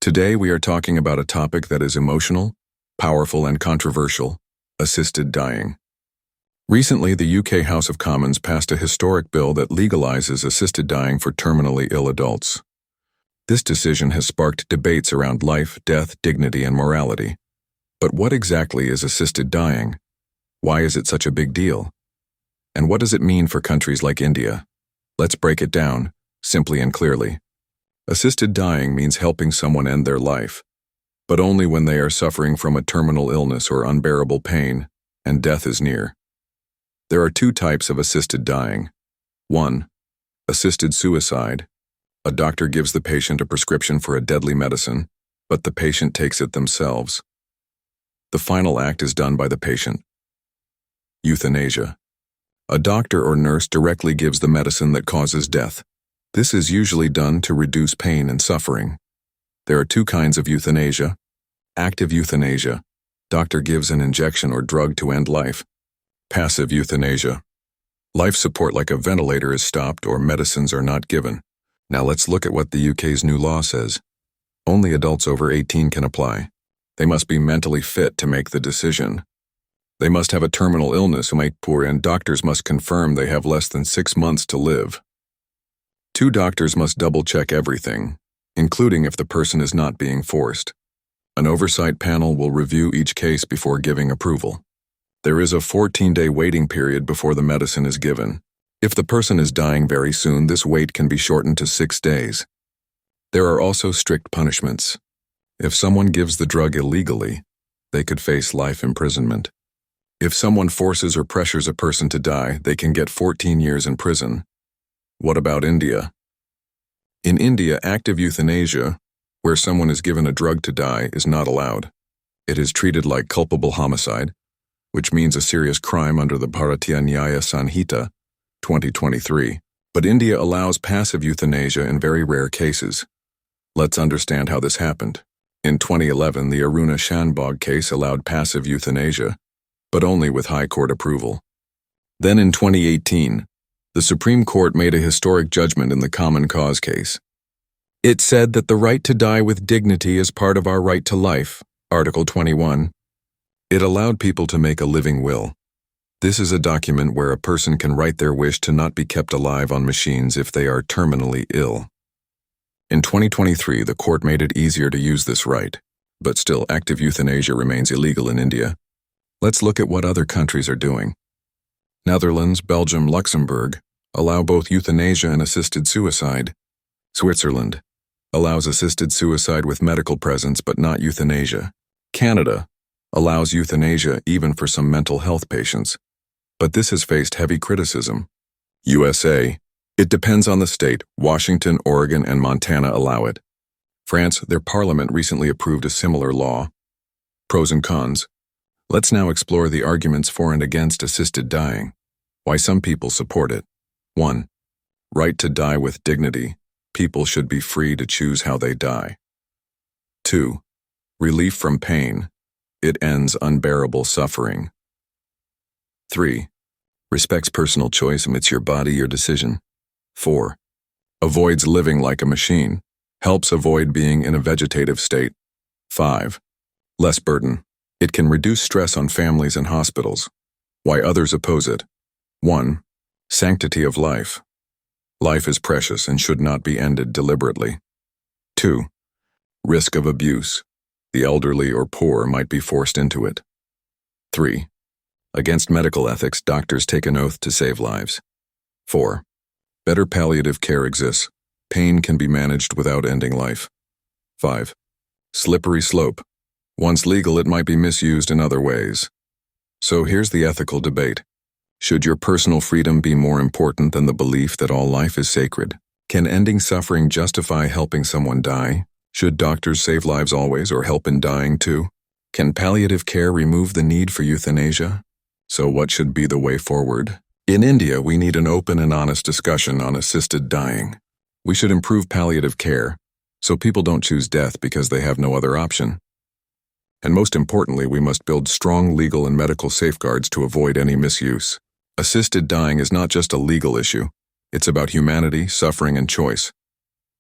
Today we are talking about a topic that is emotional, powerful, and controversial: assisted dying. Recently, the UK House of Commons passed a historic bill that legalizes assisted dying for terminally ill adults. This decision has sparked debates around life, death, dignity, and morality. But what exactly is assisted dying? Why is it such a big deal? And what does it mean for countries like India? Let's break it down, simply and clearly. Assisted dying means helping someone end their life, but only when they are suffering from a terminal illness or unbearable pain, and death is near. There are two types of assisted dying. 1. Assisted suicide. A doctor gives the patient a prescription for a deadly medicine, but the patient takes it themselves. The final act is done by the patient. Euthanasia. A doctor or nurse directly gives the medicine that causes death. This is usually done to reduce pain and suffering. There are two kinds of euthanasia. Active euthanasia. Doctor gives an injection or drug to end life. Passive euthanasia. Life support like a ventilator is stopped or medicines are not given. Now let's look at what the UK's new law says. Only adults over 18 can apply. They must be mentally fit to make the decision. They must have a terminal illness and doctors must confirm they have less than 6 months to live. 2 doctors must double-check everything, including if the person is not being forced. An oversight panel will review each case before giving approval. There is a 14-day waiting period before the medicine is given. If the person is dying very soon, this wait can be shortened to 6 days. There are also strict punishments. If someone gives the drug illegally, they could face life imprisonment. If someone forces or pressures a person to die, they can get 14 years in prison. What about India? In India, active euthanasia, where someone is given a drug to die, is not allowed. It is treated like culpable homicide, which means a serious crime under the Bharatiya Nyaya Sanhita, 2023. But India allows passive euthanasia in very rare cases. Let's understand how this happened. In 2011, the Aruna Shanbhag case allowed passive euthanasia, but only with High Court approval. Then in 2018, the Supreme Court made a historic judgment in the Common Cause case. It said that the right to die with dignity is part of our right to life, Article 21. It allowed people to make a living will. This is a document where a person can write their wish to not be kept alive on machines if they are terminally ill. In 2023, the court made it easier to use this right, but still active euthanasia remains illegal in India. Let's look at what other countries are doing. Netherlands, Belgium, Luxembourg allow both euthanasia and assisted suicide. Switzerland allows assisted suicide with medical presence but not euthanasia. Canada allows euthanasia even for some mental health patients, but this has faced heavy criticism. USA, it depends on the state. Washington, Oregon, and Montana allow it. France, their parliament recently approved a similar law. Pros and cons. Let's now explore the arguments for and against assisted dying. Why some people support it. 1. Right to die with dignity. People should be free to choose how they die. 2. Relief from pain. It ends unbearable suffering. 3. Respects personal choice and it's your body, your decision. 4. Avoids living like a machine. Helps avoid being in a vegetative state. 5. Less burden. It can reduce stress on families and hospitals. Why others oppose it. 1. Sanctity of life. Life is precious and should not be ended deliberately. 2. Risk of abuse. The elderly or poor might be forced into it. 3. Against medical ethics, doctors take an oath to save lives. 4. Better palliative care exists. Pain can be managed without ending life. 5. Slippery slope. Once legal, it might be misused in other ways. So here's the ethical debate. Should your personal freedom be more important than the belief that all life is sacred? Can ending suffering justify helping someone die? Should doctors save lives always or help in dying too? Can palliative care remove the need for euthanasia? So what should be the way forward? In India, we need an open and honest discussion on assisted dying. We should improve palliative care, so people don't choose death because they have no other option. And most importantly, we must build strong legal and medical safeguards to avoid any misuse. Assisted dying is not just a legal issue. It's about humanity, suffering, and choice.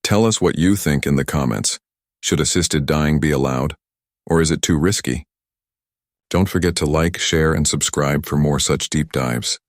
Tell us what you think in the comments. Should assisted dying be allowed, or is it too risky? Don't forget to like, share, and subscribe for more such deep dives.